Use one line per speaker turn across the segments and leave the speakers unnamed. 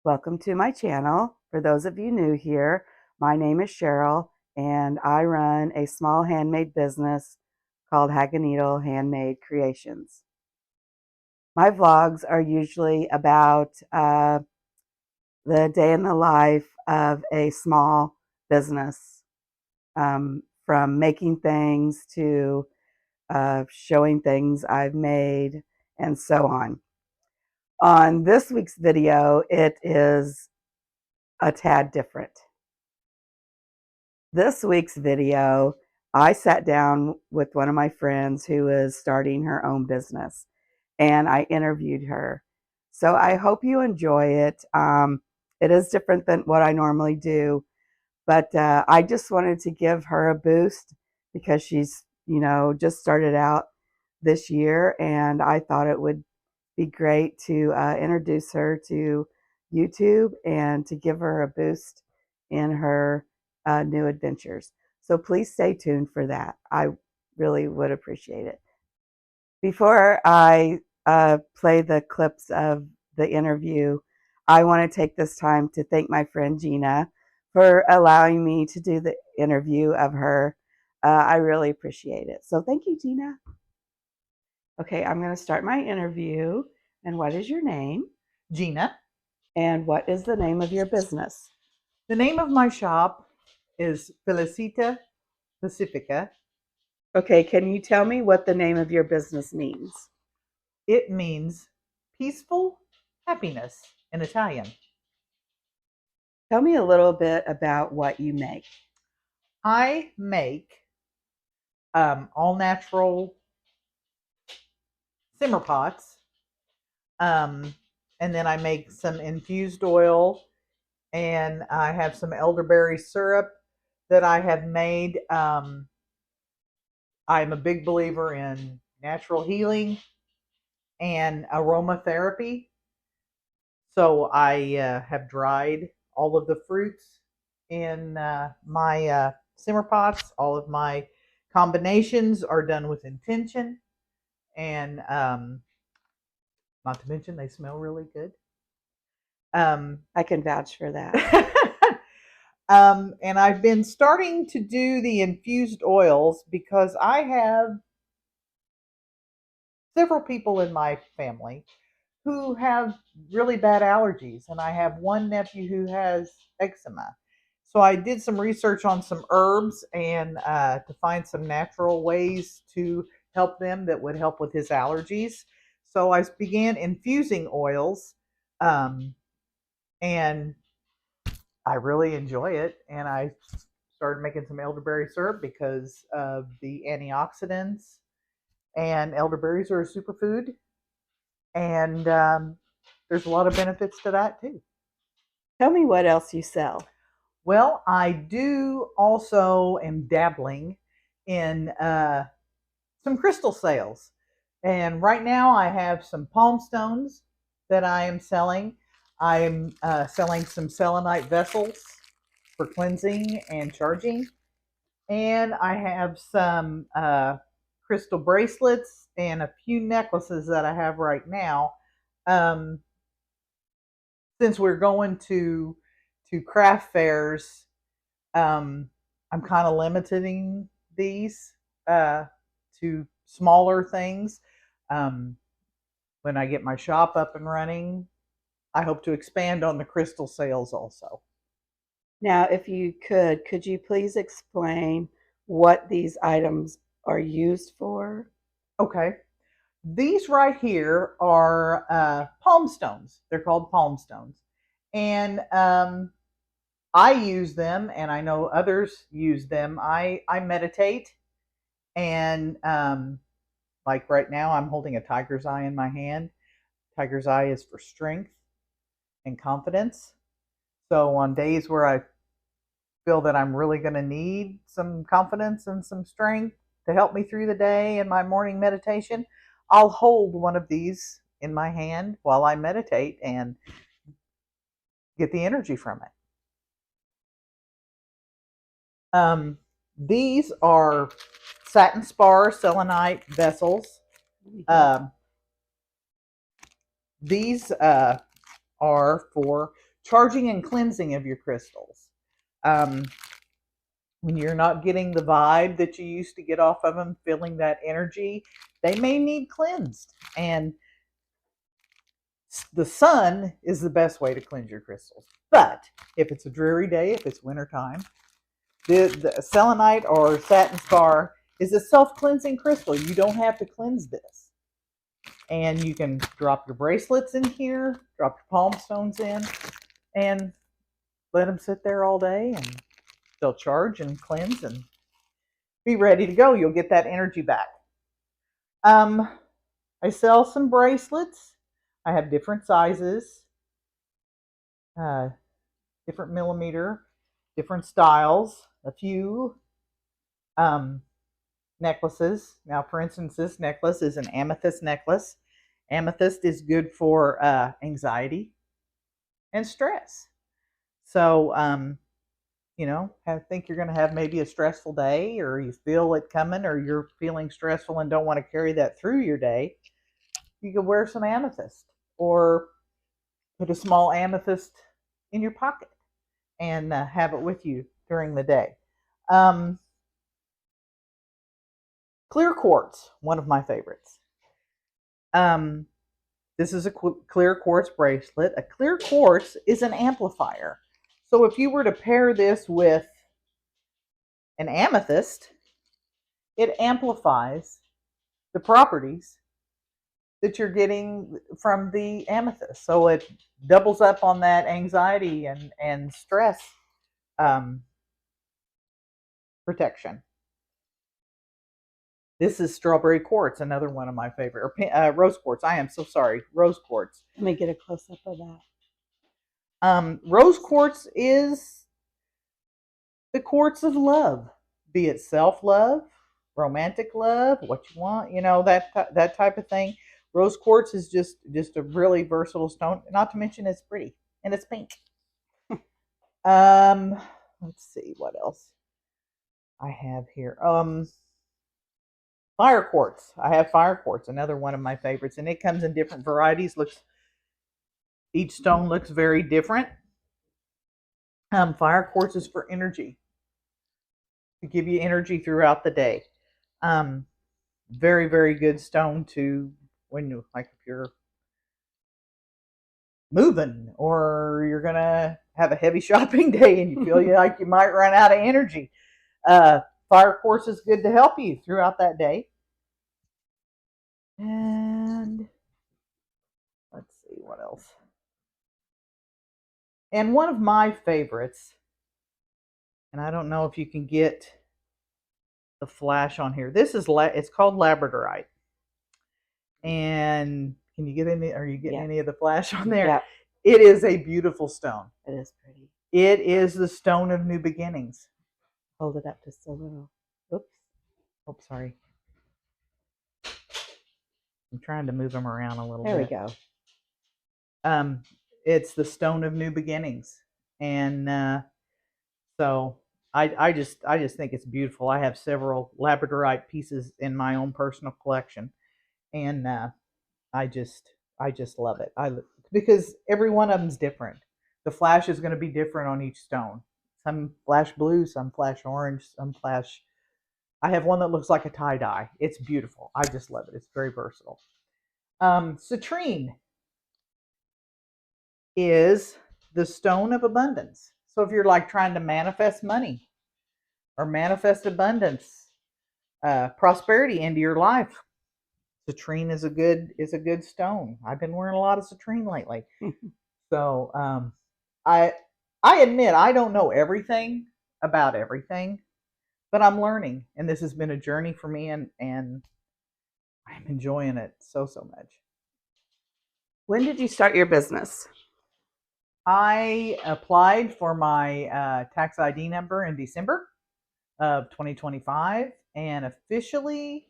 Welcome to my channel. For those of you new here, my name is Cheryl and I run a small handmade business called Hag-a-needle Handmade Creations. My vlogs are usually about the day in the life of a small business, from making things to showing things I've made and so on. On this week's video, it is a tad different. This week's video, I sat down with one of my friends who is starting her own business and I interviewed her. So I hope you enjoy it. It is different than what I normally do, but I just wanted to give her a boost because she's, just started out this year, and I thought it would be great to introduce her to YouTube and to give her a boost in her new adventures. So please stay tuned for that. I really would appreciate it. Before I play the clips of the interview, I want to take this time to thank my friend Gina for allowing me to do the interview of her. I really appreciate it. So thank you, Gina. Okay, I'm going to start my interview. And what is your name?
Gina.
And what is the name of your business?
The name of my shop is Felicita Pacifica.
Okay, can you tell me what the name of your business means?
It means peaceful happiness in Italian.
Tell me a little bit about what you make.
I make all natural simmer pots, and then I make some infused oil, and I have some elderberry syrup that I have made. I'm a big believer in natural healing and aromatherapy. So I have dried all of the fruits in my simmer pots. All of my combinations are done with intention, and not to mention they smell really good.
I can vouch for that.
And I've been starting to do the infused oils because I have several people in my family who have really bad allergies, and I have one nephew who has eczema. So I did some research on some herbs and to find some natural ways to help them that would help with his allergies. So I began infusing oils, and I really enjoy it. And I started making some elderberry syrup because of the antioxidants. And elderberries are a superfood, and there's a lot of benefits to that too.
Tell me what else you sell.
Well, I do also am dabbling in some crystal sales. And right now I have some palm stones that I am selling. I'm selling some selenite vessels for cleansing and charging. And I have some crystal bracelets and a few necklaces that I have right now. Um, since we're going to craft fairs, I'm kind of limiting these uh, to smaller things. Um, when I get my shop up and running, I hope to expand on the crystal sales also.
Now, if you could you please explain what these items are used for?
Okay. These right here are palm stones. They're called palm stones. And I use them, and I know others use them. I meditate, and like right now, I'm holding a tiger's eye in my hand. Tiger's eye is for strength and confidence. So on days where I feel that I'm really going to need some confidence and some strength to help me through the day in my morning meditation, I'll hold one of these in my hand while I meditate and get the energy from it. These are satin spar selenite vessels. Um, these are for charging and cleansing of your crystals. Um, when you're not getting the vibe that you used to get off of them, feeling that energy, they may need cleansed. And the sun is the best way to cleanse your crystals. But if it's a dreary day, if it's wintertime, the selenite or satin spar is a self-cleansing crystal. You don't have to cleanse this. And you can drop your bracelets in here, drop your palm stones in, and let them sit there all day, and they'll charge and cleanse and be ready to go. You'll get that energy back. Um, I sell some bracelets. I have different sizes, uh, different millimeter, different styles, a few necklaces. Now, for instance, this necklace is an amethyst necklace. Amethyst is good for anxiety and stress. So, I think you're going to have maybe a stressful day, or you feel it coming, or you're feeling stressful and don't want to carry that through your day. You could wear some amethyst, or put a small amethyst in your pocket and have it with you during the day. Um, Clear quartz, one of my favorites. Um, this is a clear quartz bracelet. A clear quartz is an amplifier. So if you were to pair this with an amethyst, it amplifies the properties that you're getting from the amethyst. So it doubles up on that anxiety and stress um, protection. This is strawberry quartz, another one of my favorite, or rose quartz. I am so sorry, rose quartz.
Let me get a close up of that.
Rose quartz is the quartz of love, be it self-love, romantic love, what you want, that type of thing. Rose quartz is just a really versatile stone. Not to mention it's pretty and it's pink. Let's see what else I have here. Fire quartz. I have fire quartz, another one of my favorites, and it comes in different varieties. Each stone looks very different. Fire quartz is for energy, to give you energy throughout the day. Um, Very, very good stone to if you're moving, or you're gonna have a heavy shopping day and you feel like you might run out of energy. Fire quartz is good to help you throughout that day. And let's see what else. And one of my favorites, and I don't know if you can get the flash on here. It's called labradorite. And can you get any? Are you getting any of the flash on there?
Yeah.
It is a beautiful stone.
It is pretty.
It is the stone of new beginnings.
Hold it up just a little. Oops.
Oh, sorry. I'm trying to move them around a little bit.
There we go.
It's the stone of new beginnings, and so I just think it's beautiful. I have several labradorite pieces in my own personal collection, and I just love it. Because every one of them's different. The flash is going to be different on each stone. Some flash blue, some flash orange, some flash. I have one that looks like a tie dye. It's beautiful. I just love it. It's very versatile. Citrine is the stone of abundance. So if you're like trying to manifest money or manifest abundance, prosperity into your life, citrine is a good stone. I've been wearing a lot of citrine lately. So I admit I don't know everything about everything, but I'm learning, and this has been a journey for me, and I'm enjoying it so much.
When did you start your business?
I applied for my tax ID number in December of 2025 and officially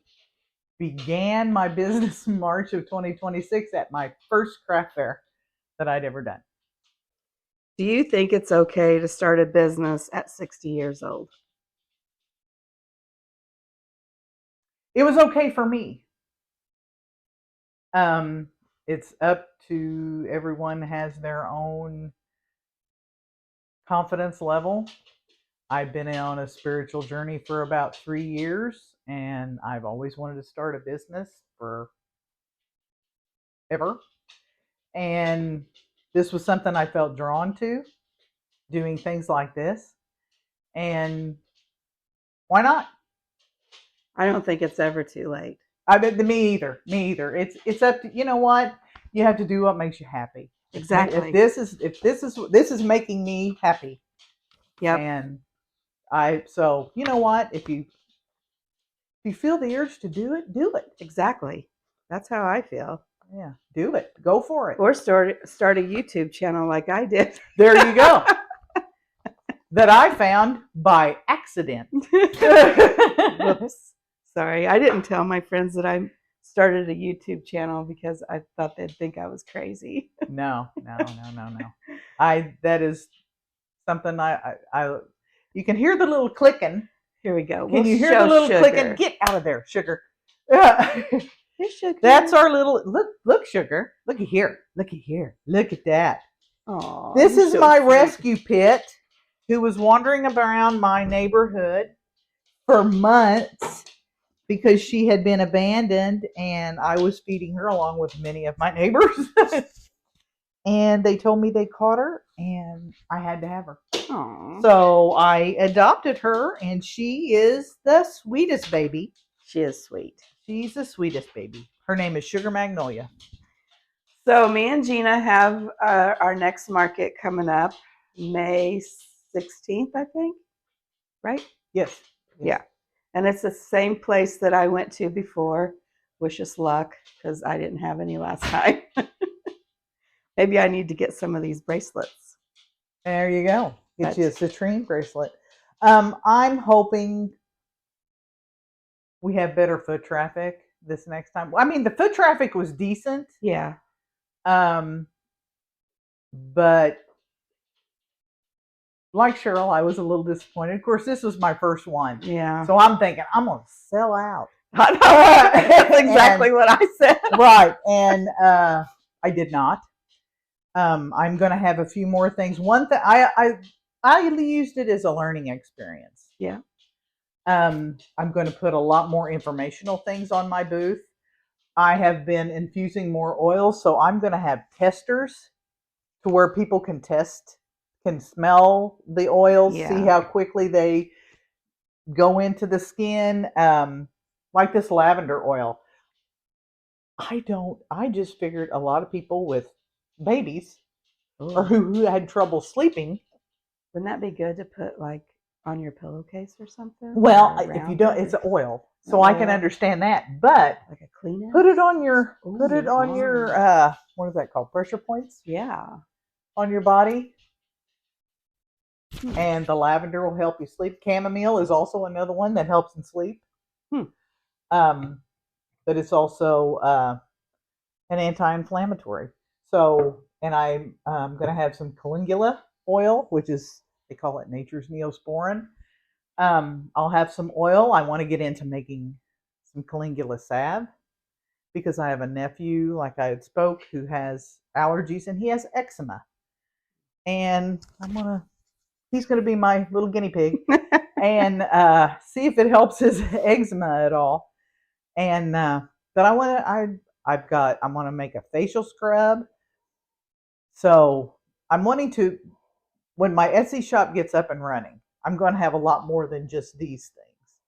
began my business in March of 2026 at my first craft fair that I'd ever done.
Do you think it's okay to start a business at 60 years old?
It was okay for me. It's up to everyone has their own confidence level. I've been on a spiritual journey for about 3 years, and I've always wanted to start a business forever. And this was something I felt drawn to, doing things like this. And why not?
I don't think it's ever too late.
I bet me either. Me either. It's up to, you know what? You have to do what makes you happy. If
Exactly.
this is making me happy,
Yep.
and so you know what? If you feel the urge to do it, do it.
Exactly. That's how I feel.
Yeah, do it. Go for it.
Or start a YouTube channel like I did.
There you go. That I found by accident.
Whoops. Sorry. I didn't tell my friends that I started a YouTube channel because I thought they'd think I was crazy.
No. That is something you can hear the little clicking.
Here we go.
Can you hear the little clicking? Get out of there, Sugar.
Sugar.
That's our little look, Sugar. Looky here. Look at that.
Aww,
this is
so
my
cute.
rescue pit who was wandering around my neighborhood for months because she had been abandoned, and I was feeding her along with many of my neighbors. And they told me they caught her, and I had to have her.
Aww.
So I adopted her, and she is the sweetest baby.
She is sweet.
She's the sweetest baby. Her name is Sugar Magnolia.
So me and Gina have our next market coming up May 16th, I think. Right?
Yes.
Yeah. And it's the same place that I went to before. Wish us luck, because I didn't have any last time. Maybe I need to get some of these bracelets.
There you go. Get you a citrine bracelet. I'm hoping we have better foot traffic this next time. I mean, the foot traffic was decent.
Yeah.
But like Cheryl, I was a little disappointed. Of course, this was my first one.
Yeah.
So I'm thinking, I'm going to sell out.
That's exactly what I said.
Right. And I did not. I'm going to have a few more things. One thing, I used it as a learning experience.
Yeah.
I'm going to put a lot more informational things on my booth. I have been infusing more oil, so I'm going to have testers to where people can smell the oils, see how quickly they go into the skin. Like this lavender oil. I just figured a lot of people with babies or who had trouble sleeping.
Wouldn't that be good to put like on your pillowcase or something?
Well, if you don't, it's oil, so I can understand that. But
like a Kleenex,
put it on your what is that called? Pressure points.
Yeah,
on your body. And the lavender will help you sleep. Chamomile is also another one that helps in sleep. But it's also an anti-inflammatory. So, and I'm going to have some calendula oil, which is, they call it nature's neosporin. I'll have some oil. I want to get into making some calendula salve because I have a nephew, like I had spoke, who has allergies and he has eczema. And he's going to be my little guinea pig and see if it helps his eczema at all. And but I want to make a facial scrub. So I'm wanting to, when my Etsy shop gets up and running, I'm going to have a lot more than just these things.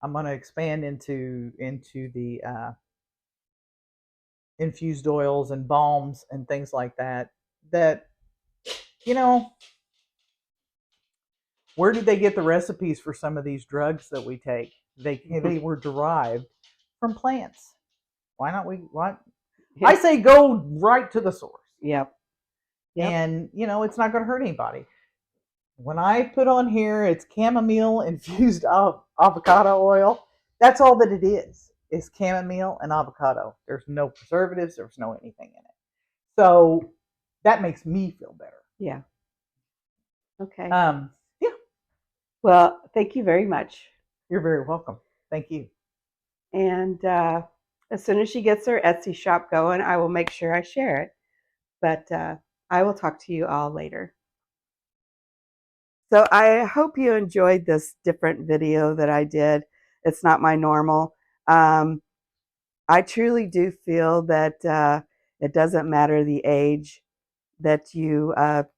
I'm going to expand into the infused oils and balms and things like that. That, where did they get the recipes for some of these drugs that we take? They were derived from plants. Why not I say go right to the source.
Yep.
And, it's not going to hurt anybody. When I put on here, it's chamomile infused avocado oil. That's all that it is chamomile and avocado. There's no preservatives. There's no anything in it. So that makes me feel better.
Yeah. Okay.
Yeah.
Well, thank you very much.
You're very welcome. Thank you.
And as soon as she gets her Etsy shop going, I will make sure I share it. But I will talk to you all later. So I hope you enjoyed this different video that I did. It's not my normal. Um, I truly do feel that it doesn't matter the age that you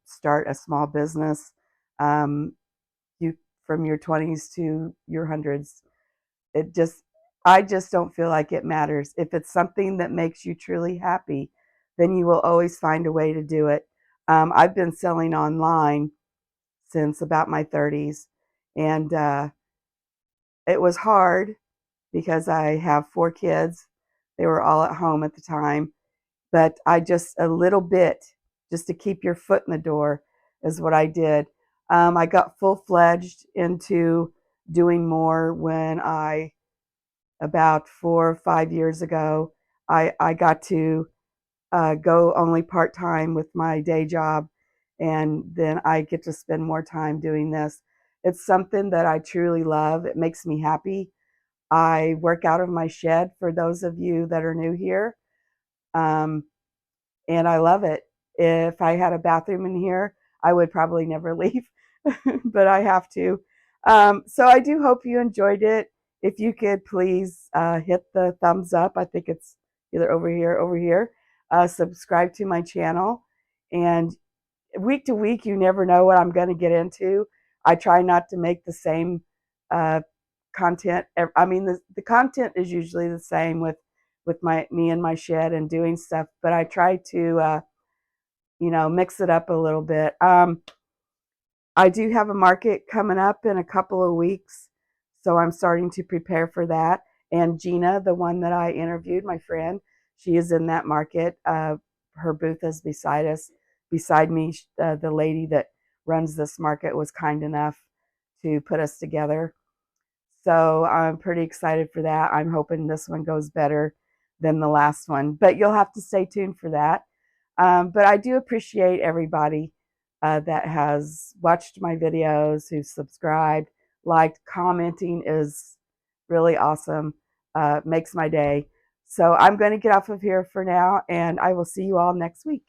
start a small business. Um, you from your 20s to your hundreds. It just, I just don't feel like it matters. If it's something that makes you truly happy, then you will always find a way to do it. I've been selling online since about my 30s, and it was hard because I have 4 kids. They were all at home at the time, but I just a little bit just to keep your foot in the door is what I did. I got full fledged into doing more when I about 4 or 5 years ago. I got to go only part time with my day job, and then I get to spend more time doing this. It's something that I truly love. It makes me happy. I work out of my shed for those of you that are new here. Um, and I love it. If I had a bathroom in here, I would probably never leave, but I have to. So I do hope you enjoyed it. If you could please hit the thumbs up, I think it's either over here. Subscribe to my channel, and week to week, you never know what I'm going to get into. I try not to make the same uh, content. I mean, the content is usually the same with my me and my shed and doing stuff, but I try to mix it up a little bit. I do have a market coming up in a couple of weeks, so I'm starting to prepare for that. And Gina, the one that I interviewed, my friend, she is in that market. Her booth is beside me. The lady that runs this market was kind enough to put us together. So I'm pretty excited for that. I'm hoping this one goes better than the last one, but you'll have to stay tuned for that. But I do appreciate everybody that has watched my videos, who subscribed, liked, commenting is really awesome. Makes my day. So I'm going to get off of here for now, and I will see you all next week.